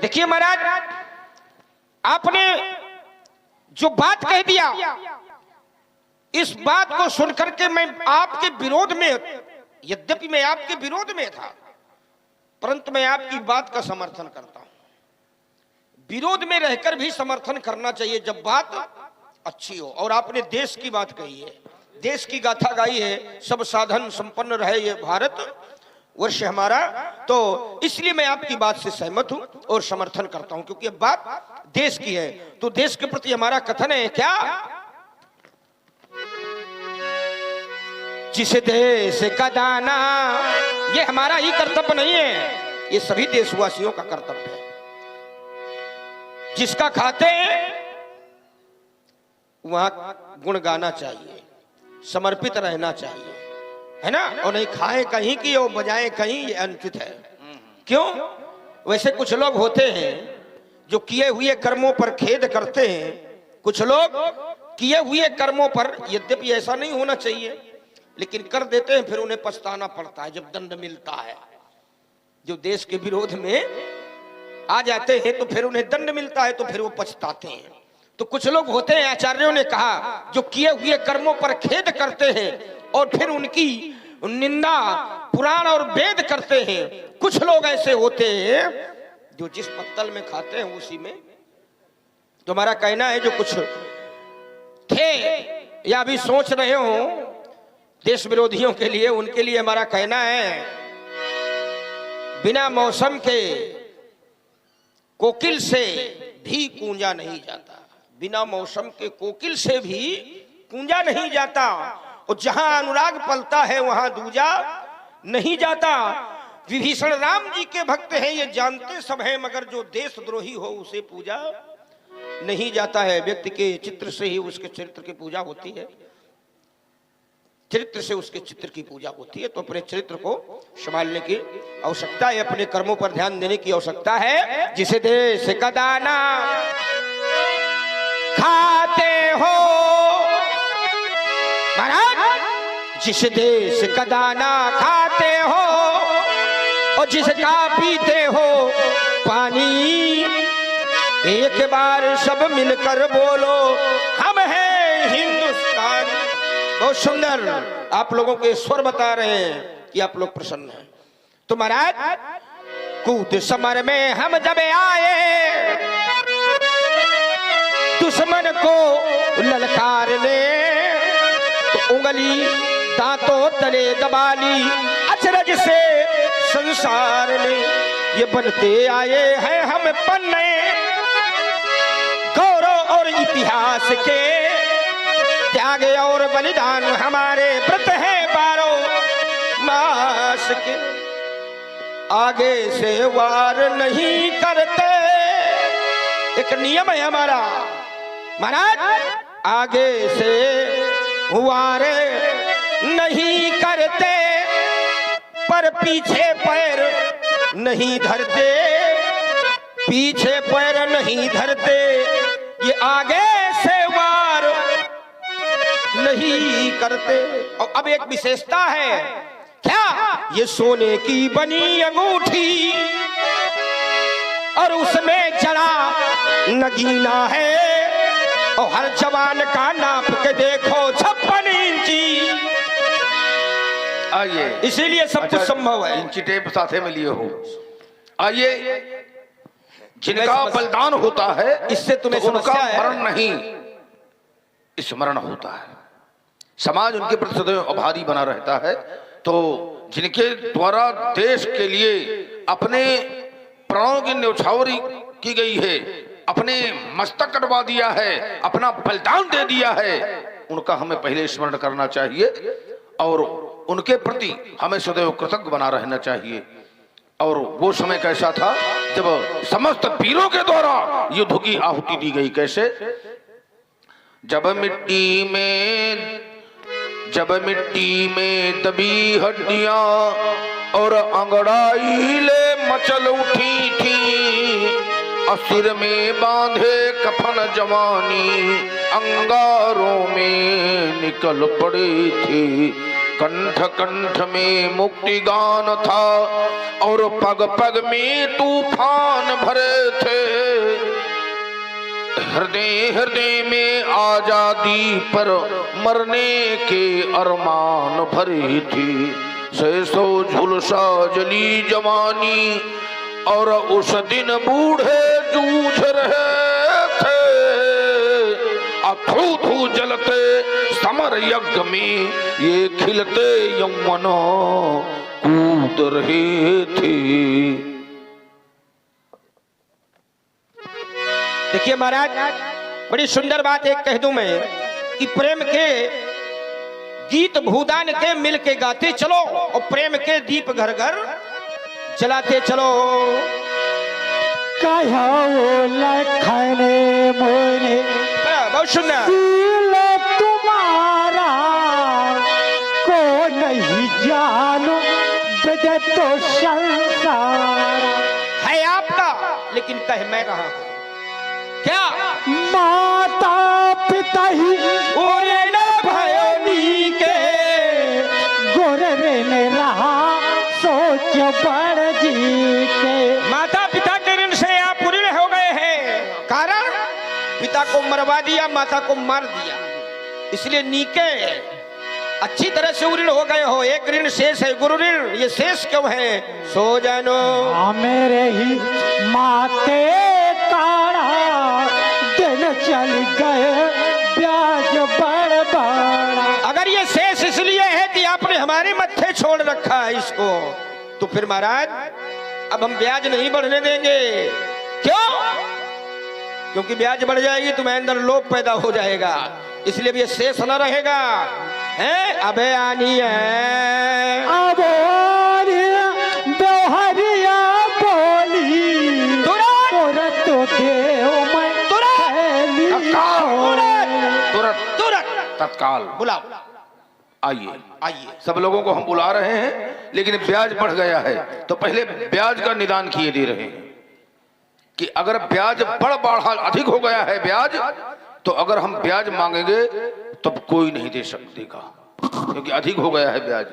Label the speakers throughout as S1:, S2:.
S1: देखिए महाराज, आपने जो बात कह दिया, इस बात को सुनकर के मैं आपके विरोध में, यद्यपि मैं आपके विरोध में था, परंतु मैं आपकी बात का समर्थन करता हूं। विरोध में रहकर भी समर्थन करना चाहिए जब बात अच्छी हो। और आपने देश की बात कही है, देश की गाथा गाई है, सब साधन संपन्न रहे ये भारत वर्ष हमारा, तो इसलिए मैं आपकी बात से सहमत हूं और समर्थन करता हूं, क्योंकि अब बात देश की है। तो देश के प्रति हमारा कथन है क्या, जिस देश का दाना, ये हमारा ही कर्तव्य नहीं है, ये सभी देशवासियों का कर्तव्य है। जिसका खाते वहां गुण गाना चाहिए, समर्पित रहना चाहिए, है ना, और नहीं खाए कहीं की और बजाए कहीं, ये अनुचित है। क्यों? वैसे कुछ लोग होते हैं जो किए हुए कर्मों पर खेद करते हैं। कुछ लोग किए हुए कर्मों पर, यद्यपि ऐसा नहीं होना चाहिए, लेकिन कर देते हैं, फिर उन्हें पछताना पड़ता है जब दंड मिलता है। जो देश के विरोध में आ जाते हैं तो फिर उन्हें दंड मिलता है, तो फिर वो पछताते हैं। तो कुछ लोग होते हैं, आचार्यों ने कहा, जो किए हुए कर्मों पर खेद करते हैं और फिर उनकी निंदा पुराण और वेद करते हैं। कुछ लोग ऐसे होते हैं जो जिस पत्तल में खाते हैं उसी में। तो हमारा कहना है, जो कुछ थे या अभी सोच रहे हो देश विरोधियों के लिए, उनके लिए हमारा कहना है, बिना मौसम के कोकिल से भी कूंजा नहीं जाता, बिना मौसम के कोकिल से भी कूंजा नहीं जाता, और जहां अनुराग पलता है वहां दूजा नहीं जाता। विभीषण राम जी के भक्त हैं, ये जानते सब हैं, मगर जो देशद्रोही हो उसे पूजा नहीं जाता है। व्यक्ति के चित्र से ही उसके चरित्र की पूजा होती है, चरित्र से उसके चित्र की पूजा होती है। तो अपने चरित्र को संभालने की आवश्यकता है, अपने कर्मों पर ध्यान देने की आवश्यकता है। जिसे देश का दाना खाते हो महाराज, जिस देश का दाना खाते हो और जिसका पीते हो पानी, एक बार सब मिलकर बोलो, हम हैं हिंदुस्तान। बहुत सुंदर आप लोगों के स्वर बता रहे हैं कि आप लोग प्रसन्न हैं। तो महाराज, कूद समर में हम जब आए, दुश्मन को ललकारने, तो उंगली दांतों तले दबा ली, अचरज से संसार ने। ये बनते आए हैं हम पन्ने गौरव और इतिहास के, त्याग और बलिदान हमारे व्रत है 12 मास के। आगे से वार नहीं करते, एक नियम है हमारा महाराज, आगे से वार नहीं करते, पर पीछे पैर नहीं धरते, पीछे पैर नहीं धरते, ये आगे से वार नहीं करते। और अब एक विशेषता है, क्या? ये सोने की बनी अंगूठी और उसमें जड़ा नगीना है, और हर जवान का नाप के देखो 56 इंची।
S2: आइए,
S1: इसीलिए सब कुछ संभव है।
S2: इंची टेप साथे में लिए हो। आइए, जिनका बलिदान होता है,
S1: इससे तुम्हें
S2: तो उनका
S1: समस्या है?
S2: मरण नहीं, स्मरण होता है। समाज उनके प्रति सदैव आभारी बना रहता है। तो जिनके द्वारा देश के लिए अपने प्राणों की न्यौछावर की गई है, अपने मस्तक कटवा दिया है, अपना बलिदान दे दिया है, उनका हमें पहले स्मरण करना चाहिए और उनके प्रति हमें सदैव कृतज्ञ बना रहना चाहिए। और वो समय कैसा था जब समस्त वीरों के द्वारा युद्ध की आहुति दी गई। कैसे? जब मिट्टी में दबी हड्डियां और अंगड़ाई ले मचल उठी थी, सिर में बांधे कफन जवानी अंगारों में निकल पड़ी थी। कंठ कंठ में मुक्ति गान था और पग पग में तूफान भरे थे। हृदय हृदय में आजादी पर मरने के अरमान भरे थे। सैसो झुलसा जली जवानी और उस दिन बूढ़े जूझ रहे थे। अथू थू जलते समर यज्ञ में ये खिलते यौवनो कूद रहे थे।
S1: देखिए महाराज, बड़ी सुंदर बात एक कह दूं मैं कि प्रेम के गीत भूदान के मिल के गाते चलो और प्रेम के दीप घर घर जलाते चलो।
S3: मोरे
S1: बहुत सुंदर।
S3: तुम्हारा को नहीं जानो बदे तो संसार
S1: है आपका, लेकिन कह मैं रहा हूं क्या?
S3: माता पिता ही
S1: ओरे न भयोनी के
S3: गोरे ने रहा सोच बड़ जी के।
S1: माता पिता के ऋण से आप ऋण हो गए हैं। कारण पिता को मरवा दिया, माता को मार दिया, इसलिए नीके अच्छी तरह से ऋण हो गए हो। एक ऋण शेष है, गुरु ऋण। ये शेष क्यों है? सो जानो
S3: मेरे ही माते दिन चल गए ब्याज बड़ बड़ा।
S1: अगर ये शेष इसलिए है कि आपने हमारे मत्थे छोड़ रखा है इसको, तो फिर महाराज अब हम ब्याज नहीं बढ़ने देंगे। क्यों? क्योंकि ब्याज बढ़ जाएगी तुम्हारे अंदर लोभ पैदा हो जाएगा, इसलिए भी ये शेष न रहेगा। है अबे आनी है
S3: अब बेहरिया बोली तुरंत तो देव मैं
S2: तुरंत तत्काल
S1: बुलाओ।
S2: आइए
S1: आइए।
S2: सब लोगों को हम बुला रहे हैं, लेकिन ब्याज बढ़ गया है तो पहले ब्याज का निदान किए दे रहे हैं कि अगर ब्याज बढ़ा अधिक हो गया है ब्याज, तो अगर हम ब्याज मांगेंगे तो कोई नहीं दे देगा, क्योंकि अधिक हो गया है ब्याज।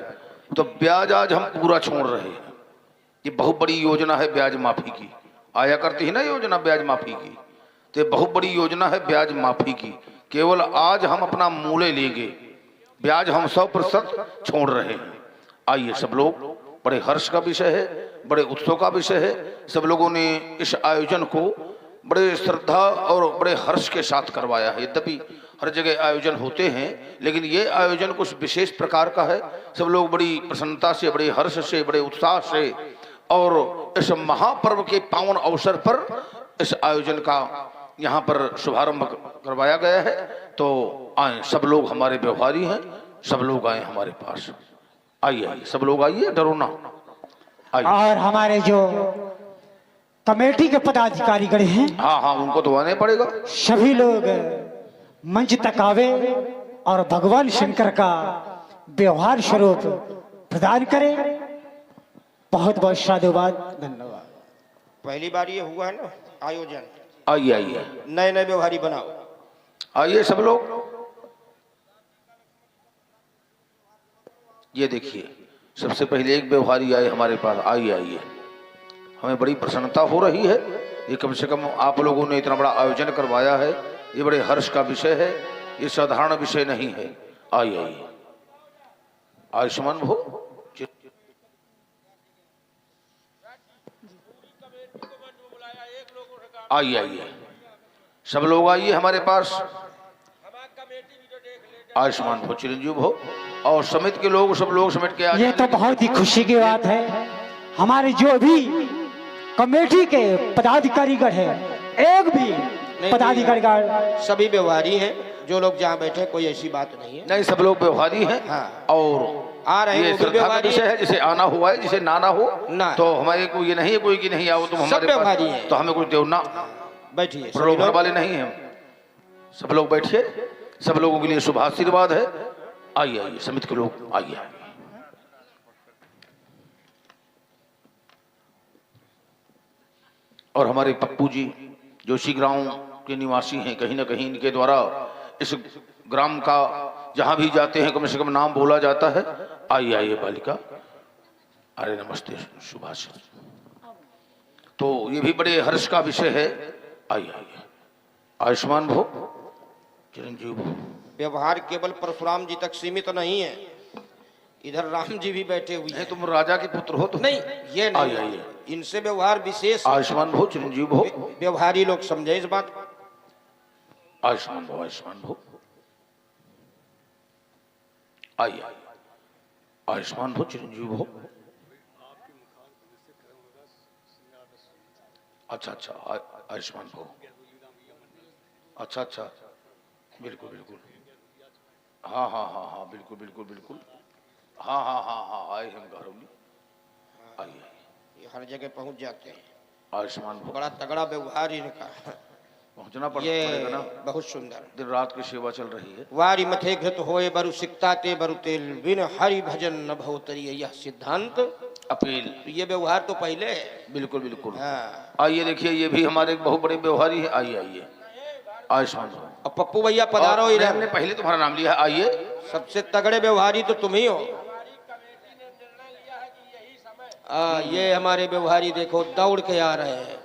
S2: तो ब्याज आज हम पूरा छोड़ रहे हैं। ये बहुत बड़ी योजना है ब्याज माफी की। आया करती है ना योजना ब्याज माफी की, तो ये बहुत बड़ी योजना है ब्याज माफी की। केवल आज हम अपना मूल्य लेंगे, ब्याज हम 100% छोड़ रहे हैं। आइए सब लोग, बड़े हर्ष का विषय है, बड़े उत्सव का विषय है। सब लोगों ने इस आयोजन को बड़े श्रद्धा और बड़े हर्ष के साथ करवाया है। यद्यपि हर जगह आयोजन होते हैं, लेकिन ये आयोजन कुछ विशेष प्रकार का है। सब लोग बड़ी प्रसन्नता से, बड़े हर्ष से, बड़े उत्साह से और इस महापर्व के पावन अवसर पर इस आयोजन का यहाँ पर शुभारंभ करवाया गया है। तो आए सब लोग, हमारे व्यवहारी हैं, सब लोग आए हमारे पास। आइए आइए सब लोग आइए, डरो ना, आइए।
S3: और हमारे जो कमेटी के पदाधिकारी गण हैं,
S2: हाँ हाँ, उनको तो आने पड़ेगा।
S3: सभी लोग मंच तक आवे और भगवान शंकर का व्यवहार स्वरूप प्रदान करें। बहुत बहुत साधुवाद, धन्यवाद।
S1: पहली बार ये हुआ है ना आयोजन।
S2: आइए आइए,
S1: नए नए व्यवहारी बनाओ।
S2: आइए सब लोग। ये देखिए, सबसे पहले एक व्यवहारी आए हमारे पास। आइए आइए, हमें बड़ी प्रसन्नता हो रही है। ये कम से कम आप लोगों ने इतना बड़ा आयोजन करवाया है, ये बड़े हर्ष का विषय है, ये साधारण विषय नहीं है। आइए आइए, आयुष्मान भव। आइए आइए, सब लोग आइए हमारे पास। आयुष्मान भव, चिरंजीव भव। और समिति के लोग, सब लोग समिति के
S3: ये तो बहुत ही खुशी की बात है। हमारे जो भी कमेटी के पदाधिकारीगण है, एक भी पदाधिकारीगण
S1: सभी व्यवहारी हैं। जो लोग जहाँ बैठे, कोई ऐसी बात नहीं है।
S2: नहीं, सब लोग व्यवहारी हैं।
S1: हाँ।
S2: और
S1: आ रहे हैं,
S2: ये
S1: वो भी
S2: श्रद्धा का
S1: व्यवहारी
S2: विषय है। जिसे आना हुआ है, जिसे नाना हो
S1: ना,
S2: तो हमारे को ये नहीं है कोई कि नहीं आओ तुम हमारे
S1: व्यवहारी
S2: पास,
S1: हैं।
S2: तो हमें कुछ देना।
S1: बैठिए,
S2: प्रलोभन वाले नहीं हैं। सब लोग बैठिए, सब लोगों के लिए शुभ आशीर्वाद है। आइए आइए समिति के लोग, आइए। और हमारे पप्पू जी जोशी ग्राम के निवासी हैं, कहीं ना कहीं इनके द्वारा इस ग्राम का जहां भी जाते हैं कम से कम नाम बोला जाता है। आइए आइए बालिका। अरे नमस्ते सुभाष। तो ये भी बड़े हर्ष का विषय है। आइए आइए। आयुष्मान भव, चिरंजीव भव।
S1: व्यवहार केवल परशुराम जी तक सीमित नहीं है, इधर राम जी भी बैठे हुए
S2: नहीं,
S1: हैं।
S2: तुम राजा के पुत्र हो तो
S1: नहीं, ये नहीं,
S2: आइए आइए।
S1: इनसे व्यवहार विशेष है।
S2: आयुष्मान भव, चिरंजीव भव।
S1: व्यवहारी लोग समझे इस बात को।
S2: आयुष्मान भव, आयुष्मान भव। आइए आइए। आयुष्मान भव, चिरंजीव भव। अच्छा अच्छा, आयुष्मान भव। अच्छा अच्छा, बिल्कुल बिल्कुल। हाँ हाँ हाँ हाँ, बिल्कुल बिल्कुल बिल्कुल। हाँ हाँ हाँ हाँ, आए हम गारौली। आइए।
S1: ये हर जगह पहुंच जाते हैं।
S2: आयुष्मान भव।
S1: बड़ा तगड़ा व्यवहार इनका।
S2: पहुंचना
S1: ये
S2: पड़ेगा ना,
S1: बहुत सुंदर।
S2: दिन रात की सेवा चल रही है।
S1: वारी मथे घृत होए बरु सिकता ते बरु तेल, बिन हरि भजन न भवतरी, यह सिद्धांत
S2: अपील।
S1: तो ये व्यवहार तो पहले है।
S2: बिल्कुल बिल्कुल।
S1: हाँ।
S2: आइए देखिए, ये भी हमारे एक बहुत बड़े व्यवहारी है। आइए आइए। आयुष्मान भव।
S1: अब पप्पू भैया पधारो इधर।
S2: हमने पहले तुम्हारा नाम लिया है। आइए।
S1: सबसे तगड़े व्यवहारी तो तुम ही हो। ये हमारे व्यवहारी देखो दौड़ के आ रहे हैं,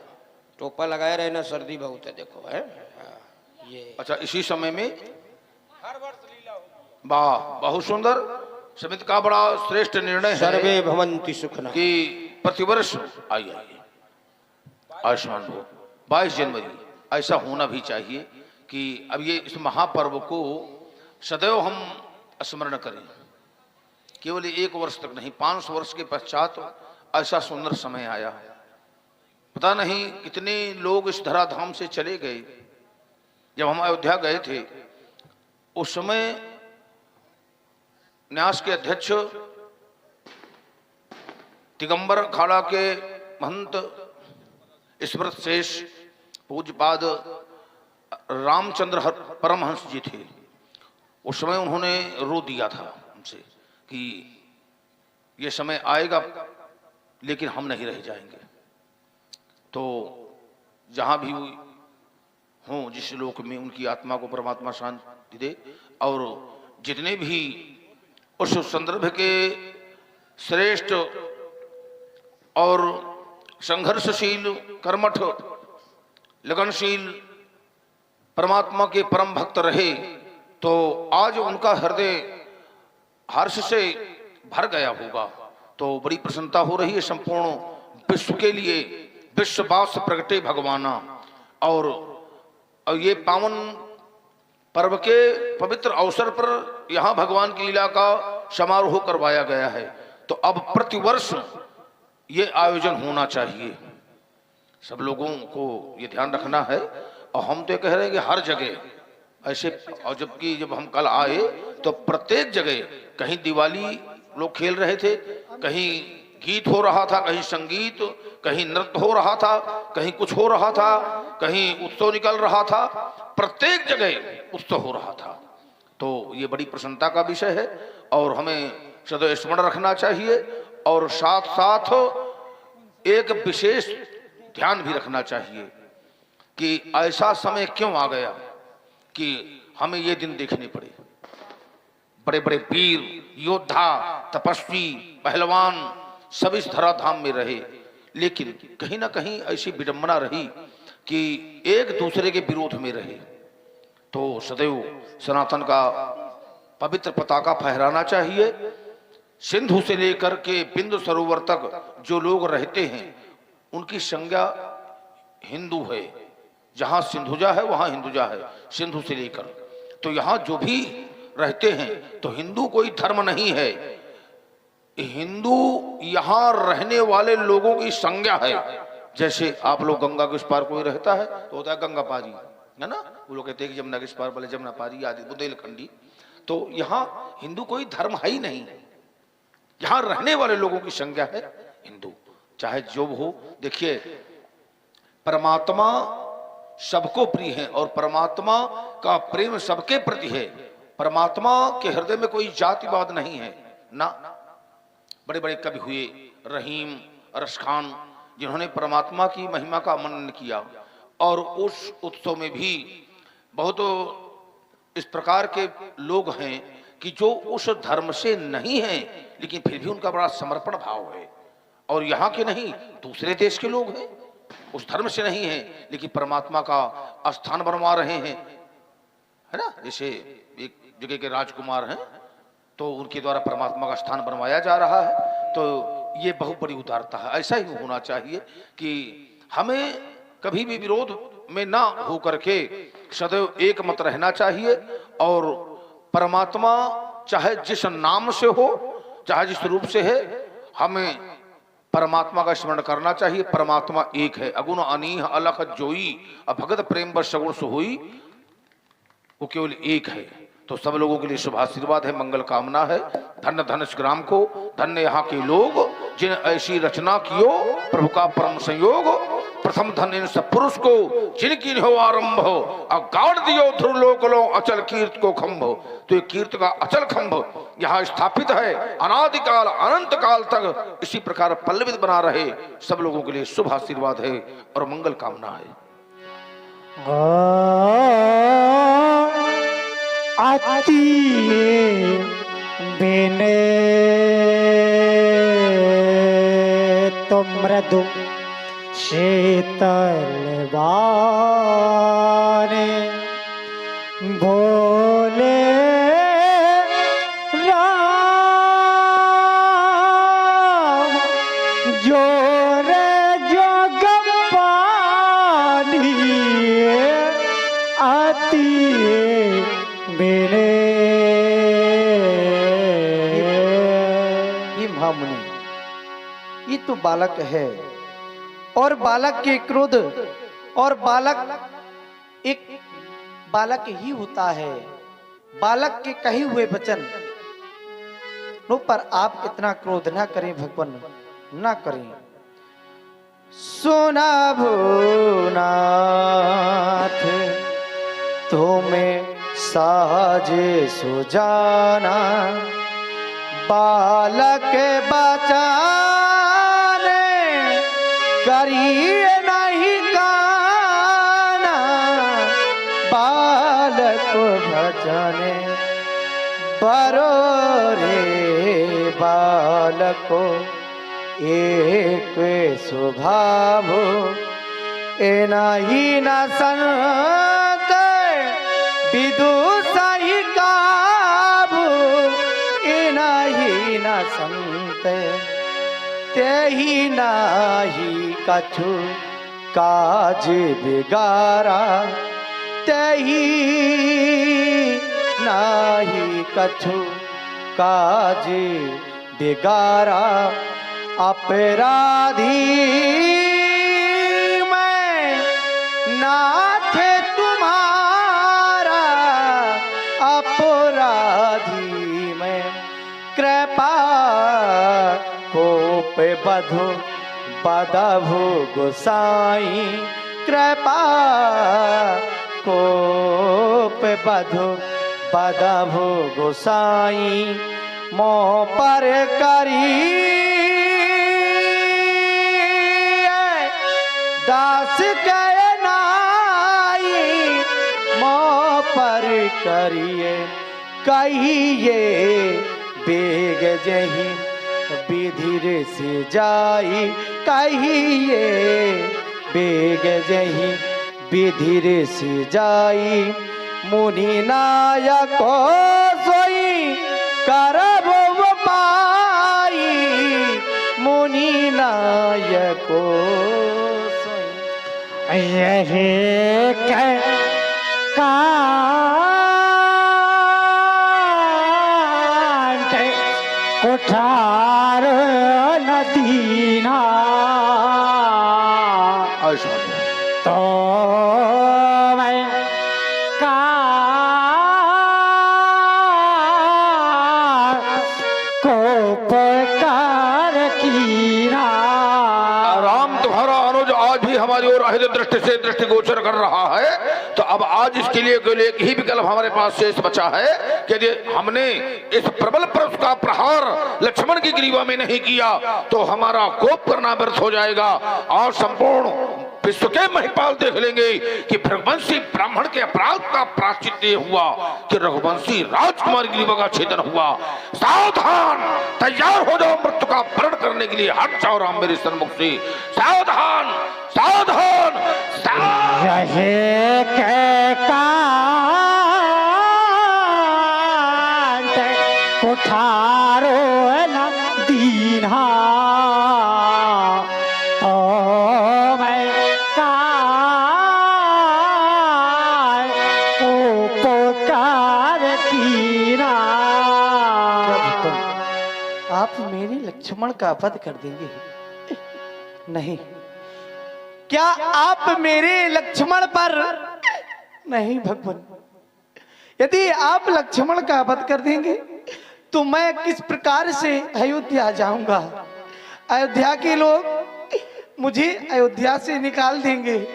S1: टोपा लगाए रहे ना, सर्दी बहुत है देखो है। ये
S2: अच्छा, इसी समय में वाह, बहुत सुंदर। समिति का बड़ा श्रेष्ठ निर्णय है
S1: सर्वे भवंति सुखना
S2: कि प्रतिवर्ष आइए आइए। आयुष्मान भव। 22 जनवरी ऐसा होना भी चाहिए कि अब ये इस महापर्व को सदैव हम स्मरण करें। केवल 1 वर्ष तक नहीं, 500 वर्ष के पश्चात ऐसा सुंदर समय आया। पता नहीं कितने लोग इस धराधाम से चले गए। जब हम अयोध्या गए थे उस समय न्यास के अध्यक्ष दिगंबर अखाड़ा के महंत स्मृत शेष पूज्यपाद रामचंद्र परमहंस जी थे। उस समय उन्होंने रो दिया था हमसे कि ये समय आएगा लेकिन हम नहीं रह जाएंगे। तो जहां भी हों, जिस लोक में, उनकी आत्मा को परमात्मा शांति दे। और जितने भी उस संदर्भ के श्रेष्ठ और संघर्षशील, कर्मठ, लगनशील परमात्मा के परम भक्त रहे, तो आज उनका हृदय हर्ष से भर गया होगा। तो बड़ी प्रसन्नता हो रही है संपूर्ण विश्व के लिए। विश्ववास प्रगटे भगवाना। और ये पावन पर्व के पवित्र अवसर पर यहाँ भगवान की लीला का समारोह करवाया गया है। तो अब प्रतिवर्ष ये आयोजन होना चाहिए। सब लोगों को ये ध्यान रखना है। और हम तो कह रहे हैं कि हर जगह ऐसे, और जबकि जब हम कल आए तो प्रत्येक जगह कहीं दिवाली लोग खेल रहे थे, कहीं गीत हो रहा था, कहीं संगीत, कहीं नृत्य हो रहा था, कहीं कुछ हो रहा था, कहीं उत्सव निकल रहा था। प्रत्येक जगह उत्सव हो रहा था। तो ये बड़ी प्रसन्नता का विषय है और हमें सदैव स्मरण रखना चाहिए। और साथ साथ एक विशेष ध्यान भी रखना चाहिए कि ऐसा समय क्यों आ गया कि हमें ये दिन देखने पड़े। बड़े बड़े वीर, योद्धा, तपस्वी, पहलवान सब इस धराधाम में रहे, लेकिन कहीं ना कहीं ऐसी विडंबना रही कि एक दूसरे के विरोध में रहे। तो सदैव सनातन का पवित्र पताका फहराना चाहिए। सिंधु से लेकर के बिंदु सरोवर तक जो लोग रहते हैं उनकी संज्ञा हिंदू है। जहां सिंधुजा है वहां हिंदुजा है, सिंधु से लेकर। तो यहाँ जो भी रहते हैं तो हिंदू कोई धर्म नहीं है, हिंदू यहाँ रहने वाले लोगों की संज्ञा है। जैसे आप लोग गंगा के उस पार कोई रहता है तो होता है गंगा पारी, है ना। वो लोग कहते हैं कि जमुना के इस पार बोले जमुना पारी आदि बुंदेलखंडी। तो यहाँ हिंदू कोई धर्म है ही नहीं, यहाँ रहने वाले लोगों की संज्ञा है हिंदू। चाहे जो हो, देखिए परमात्मा सबको प्रिय है और परमात्मा का प्रेम सबके प्रति है। परमात्मा के हृदय में कोई जातिवाद नहीं है ना। बड़े बड़े कवि हुए, रहीम, रस खान, जिन्होंने परमात्मा की महिमा का मनन किया। और उस उत्सव में भी बहुत इस प्रकार के लोग हैं कि जो उस धर्म से नहीं है लेकिन फिर भी उनका बड़ा समर्पण भाव है, और यहाँ के नहीं दूसरे देश के लोग हैं, उस धर्म से नहीं है लेकिन परमात्मा का स्थान बनवा रहे हैं, है ना। जैसे एक जगह के राजकुमार हैं तो उनके द्वारा परमात्मा का स्थान बनवाया जा रहा है, तो ये बहुत बड़ी उदारता है। ऐसा ही होना चाहिए कि हमें कभी भी विरोध में ना हो करके सदैव एक मत रहना चाहिए, और परमात्मा चाहे जिस नाम से हो चाहे जिस रूप से है, हमें परमात्मा का स्मरण करना चाहिए। परमात्मा एक है, अगुण अनीह अलख जोई, भगत प्रेम बस सगुण सोई, वो केवल एक है। तो सब लोगों के लिए शुभ आशीर्वाद है, मंगल कामना है। धन्य धन्य इस ग्राम को, धन्य यहाँ के लोग जिन ऐसी रचना कियो प्रभु का परम संयोग। प्रथम धन्य इन सब पुरुष को जिनकी हो आरंभ हो, गाड़ दियो ध्रुव लोक लो अचल कीर्त को खंभ। तो ये कीर्त का अचल खंभ यहाँ स्थापित है अनादिकाल अनंत काल तक, इसी प्रकार पल्लवित बना रहे। सब लोगों के लिए शुभ आशीर्वाद है और मंगल कामना है।
S3: आती बिने तो मृदु शीतल वाने भोले राम जोरे जोग पानी आती बिने।
S4: ये महामुनि, ये तो बालक है और बालक के क्रोध, और बालक एक बालक ही होता है, बालक के कहे हुए वचन पर आप इतना क्रोध ना करें भगवान, ना करें। सोना भूनाथ तुम्हें साजे सुजाना, बालक बचाने करिए नहीं काना, बालक बचाने बरो रे बालको एक स्वभाव, ए नहीं न संत विदुषी काबू, ए नहीं न संत तेहि नाही कछु काज बिगारा, तेहि नाही कछु काज बिगारा। अपराधी मैं नाथ तुम्हारा, अपराधी मैं कृपा कोप बधु बदभु गोसाई, कृपा कोप बधु बदभु गोसाई, मोह पर करी दास के नाई, मोह पर करिए कहिए बेग जही विधिर से जाई, कहिए बेग जही विधिर से जाई। मुनि नायक सोई करब पाई, मुनि नायक सोई।
S3: यही कांट कुठार नदीना, तो मैं कोप कर कीना।
S2: राम तुम्हारा अनुज आज भी हमारी ओर अहित दृष्टि से दृष्टिगोचर कर रहा है, तो अब आज इसके लिए केवल एक ही विकल्प हमारे पास शेष बचा है कि यदि हमने इस प्रबल परश का प्रहार लक्ष्मण की ग्रीवा में नहीं किया तो हमारा कोप करना व्यर्थ हो जाएगा और संपूर्ण विश्व के महिपाल देख लेंगे कि भृगवंशी ब्राह्मण के अपराध का प्रायश्चित ये हुआ कि रघुवंशी राजकुमार गिरिवा का छेदन हुआ। सावधान, तैयार हो जाओ मृत्यु का वरण करने के लिए। हट जाओ राम मेरे सन्मुख से। सावधान सावधान
S3: रहे के कांत कुठारो न दीन्हा ओ मैं काय उपकार कीना।
S4: आप मेरे लक्ष्मण का वध कर देंगे? नहीं, क्या आप मेरे लक्ष्मण पर? नहीं भगवान, यदि आप लक्ष्मण का वध कर देंगे तो मैं किस प्रकार से अयोध्या जाऊंगा? अयोध्या के लोग मुझे अयोध्या से निकाल देंगे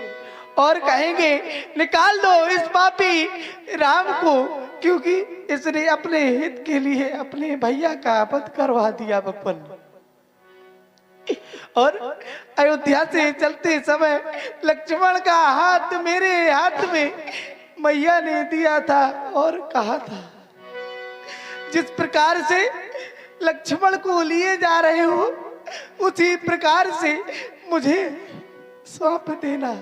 S4: और कहेंगे निकाल दो इस पापी राम को, क्योंकि इसने अपने हित के लिए अपने भैया का वध करवा दिया भगवान। और अयोध्या से चलते समय लक्ष्मण का हाथ मेरे हाथ में मैया ने दिया था और कहा था जिस प्रकार से लक्ष्मण को लिए जा रहे हो उसी प्रकार से मुझे सौंप देना।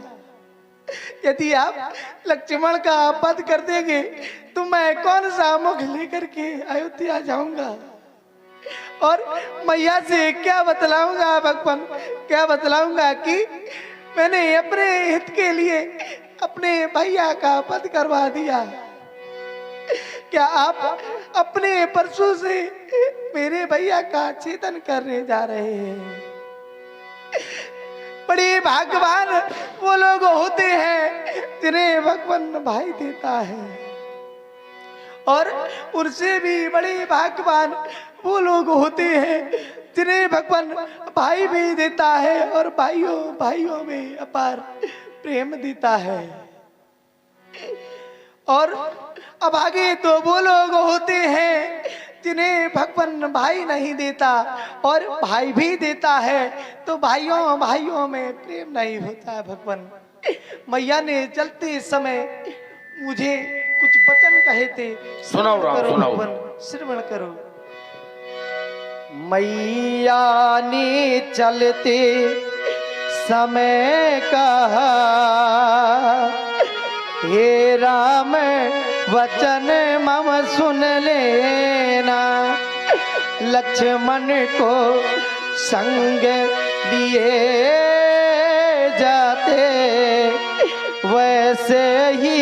S4: यदि आप लक्ष्मण का वध कर देंगे तो मैं कौन सा मुख लेकर के अयोध्या जाऊंगा और मैया से क्या बतलाऊंगा भगवान? क्या बतलाऊंगा कि मैंने अपने हित के लिए अपने भैया का वध करवा दिया? क्या आप अपने परसों से मेरे भैया का छेदन करने जा रहे हैं? बड़े भाग्यवान वो लोग होते हैं जिन्हें भगवान भाई देता है, और उनसे भी बड़े भाग्यवान वो लोग होते हैं जिन्हें भगवान भाई भी देता है और भाइयों भाइयों में अपार प्रेम देता है। और अब आगे तो वो लोग होते हैं जिन्हें भगवान भाई नहीं देता और भाई भी देता है तो भाइयों भाइयों में प्रेम नहीं होता। भगवान मैया ने चलते समय मुझे कुछ वचन कहे थे,
S2: सुनाओ राम, सुनाओ।
S4: श्रवण करो। मैया ने चलते समय कहा हे राम वचन मम सुन लेना, लक्ष्मण को संग लिए जाते वैसे ही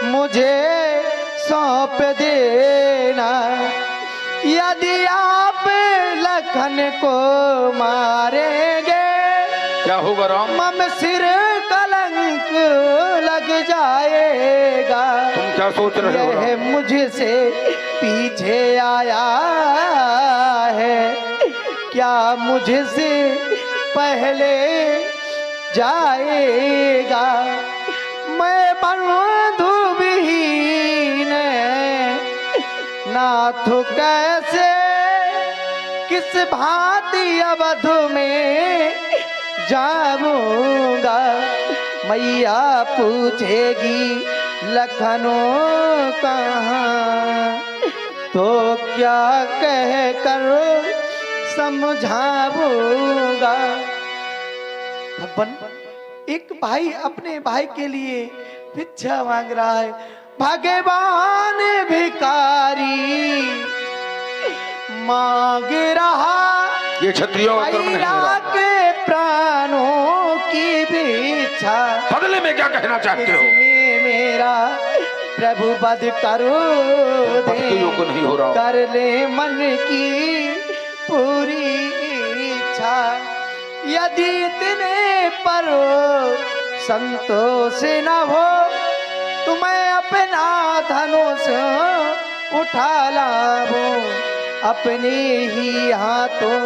S4: मुझे सौंप देना। यदि आप लखन को मारेंगे
S2: क्या होगा राम?
S4: मम सिर कलंक लग जाएगा।
S2: तुम क्या सोच रहे हो?
S4: यह मुझसे पीछे आया है, क्या मुझसे पहले जाएगा? मैं बंधु विहीन नाथ कैसे किस भांति अवध में जाऊंगा? मैया पूछेगी लखनऊ कहाँ, तो क्या कह कर समझाऊंगा? भगवान एक भाई अपने भाई के लिए भिक्षा मांग रहा है। भगवान भिखारी मांग रहा
S2: ये क्षत्रियों का कर्म नहीं है।
S4: के प्राणों की भिक्षा,
S2: बदले में क्या कहना चाहते हो?
S4: इसमें मेरा प्रभु वध करो
S2: भक्तियों को नहीं हो रहा।
S4: कर ले मन की पूरी इच्छा। यदि इतने पर संतोष न हो तो मैं अपना धनुष उठा लाऊं, अपने ही हाथों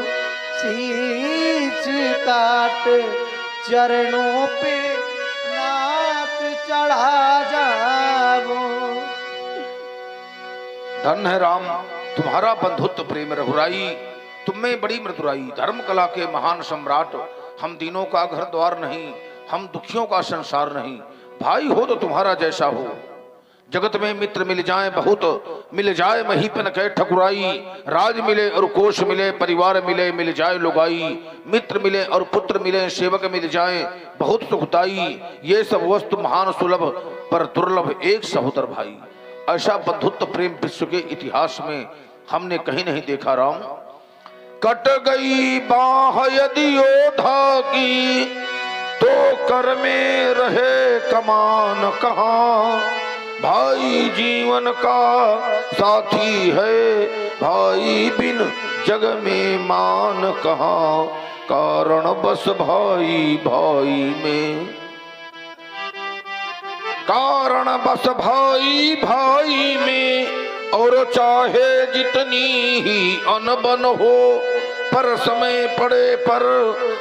S4: शीश काट चरणों पे नाथ चढ़ा जाऊं।
S2: धन है राम तुम्हारा बंधुत्व प्रेम रघुराई, तुम में बड़ी मृदुराई। धर्म कला के महान सम्राट हम दीनों का घर द्वार नहीं, हम दुखियों का संसार नहीं। भाई हो तो तुम्हारा जैसा हो। जगत में मित्र मिल जाए बहुत, मिल जाए महीपन कह ठकुराई। राज मिले और कोष मिले, परिवार मिले, मिल जाए लुगाई। मित्र मिले और पुत्र मिले, सेवक मिल जाए बहुत सुखदाई। ये सब वस्तु महान सुलभ पर दुर्लभ एक सहोदर भाई। ऐसा बंधुत्व प्रेम विश्व के इतिहास में हमने कहीं नहीं देखा राम। कट गई बाह यदि योद्धा की, तो कर में रहे कमान कहाँ। भाई जीवन का साथी है, भाई बिन जग में मान कहाँ। कारण बस भाई भाई में, कारण बस भाई भाई में। और चाहे जितनी ही अनबन हो, पर समय पड़े पर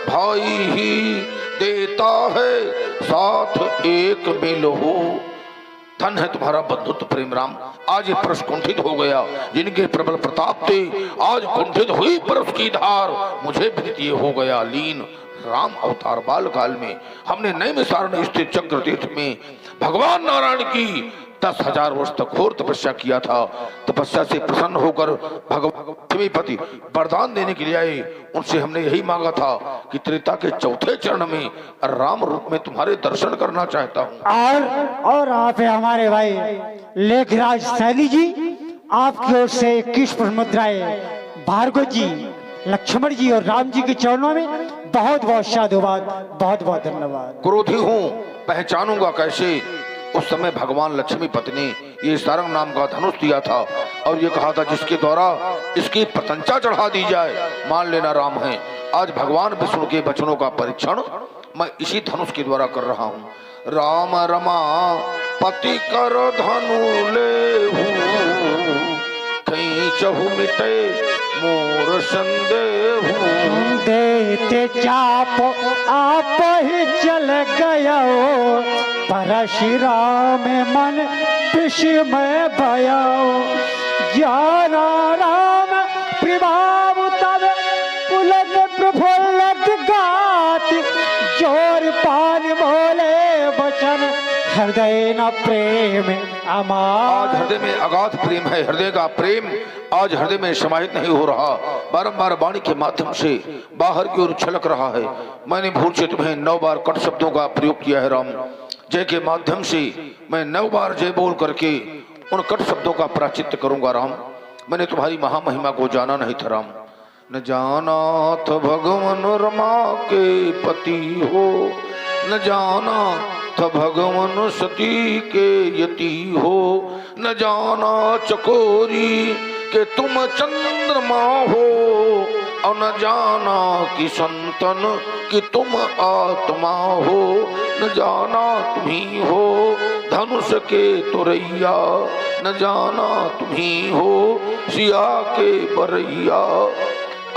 S2: भाई ही देता है साथ एक मिल हो। धन है तुम्हारा बंधुत्व प्रेम राम। आज ये परस कुंठित हो गया, जिनके प्रबल प्रताप थे आज कुंठित हुई परस की धार। मुझे प्रीति हो गया लीन राम अवतार बाल काल में। हमने नए मिसारण स्थित चक्र तीर्थ में भगवान नारायण की 10,000 वर्ष तक घोर तपस्या किया था। तपस्या से प्रसन्न होकर भगवती पति वरदान देने के लिए आए। उनसे हमने यही मांगा था कि त्रेता के चौथे चरण में राम रूप में तुम्हारे दर्शन करना चाहता हूँ।
S3: और आप है हमारे भाई लेखराज सैनी जी, आपकी ओर से 21 मुद्राएं भार्गव जी, लक्ष्मण जी और राम जी के चरणों में बहुत बहुत साधुवाद, बहुत बहुत धन्यवाद।
S2: क्रोधी हूँ पहचानूंगा कैसे। उस समय भगवान लक्ष्मी पति ने ये सारंग नाम का धनुष दिया था और ये कहा था जिसके द्वारा इसकी प्रशंसा चढ़ा दी जाए मान लेना राम है। आज भगवान विष्णु के वचनों का परीक्षण मैं इसी धनुष के द्वारा कर रहा हूँ। राम रमा पति कर धनु ले, खींचहु मिटे मोर संदेह।
S3: देते चाप आप ही चल गया, परशुराम मन विषमय भयो। ज्ञाना राम प्रभाव तब पुलक प्रफुल्लत गात, जोर पान बोले वचन हृदय न प्रेम अमार।
S2: आज हृदय में अगाध प्रेम है। हृदय का प्रेम आज हृदय में समाहित नहीं हो रहा, बारंबार वाणी के माध्यम से बाहर की ओर छलक रहा है। मैंने भूल से तुम्हें 9 बार कट शब्दों का प्रयोग किया है राम। जय के माध्यम से मैं 9 बार जय बोल करके उन कट शब्दों का प्रायश्चित्त करूंगा राम। मैंने तुम्हारी महामहिमा को जाना नहीं था राम। न जाना था भगवान रमा के पति हो, न जाना था भगवान सती के यति हो। न जाना चकोरी के तुम चंद्रमा हो, और न जाना कि संतन कि तुम आत्मा हो। न जाना तुम्ही हो धनुष के तुरैया, न जाना तुम्ही हो सिया के बरैया।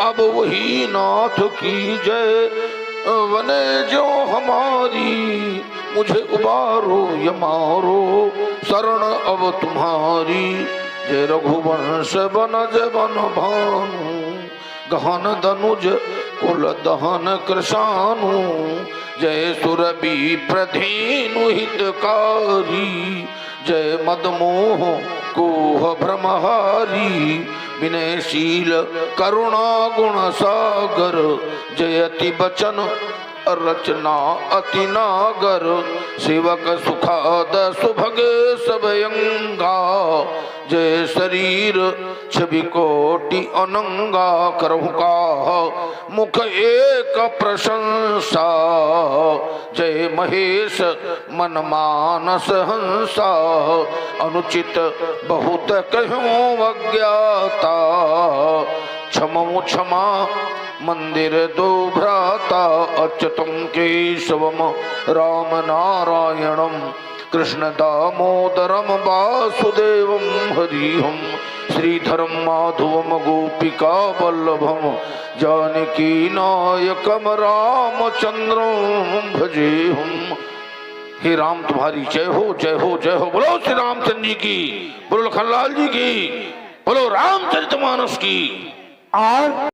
S2: अब वही नाथ की जय बने जो हमारी, मुझे उबारो या मारो शरण अब तुम्हारी। जय रघुवंश बनज बन भानु, गहन दनुज कुल दहन कृशानु। जय सुरभि प्रधेनु हितकारी, जय मदमोह कोह भ्रमहारी। विनयशील करुणा गुण सागर, जयति बचन रचना अति नागर। सेवक सुखाद सुभगे सबयंगा, जय शरीर छवि कोटि अनंगा। करहु का मुख एक प्रशंसा, जय महेश मन मानस हंसा। अनुचित बहुत कहूँ अज्ञाता, क्षमो क्षमा मंदिर दो भ्राता। अच्युतम केशवम राम नारायणम, कृष्ण दामोदरम वासुदेवम हरिहम। श्रीधरम माधवम गोपिका वल्लभम, जानकी नायकम रामचंद्रम भजेहम। हे राम तुम्हारी जय हो जय हो जय हो। बोलो श्री रामचंद्र जी की, बोलो लखनलाल जी की, बोलो रामचरितमानस की।
S3: और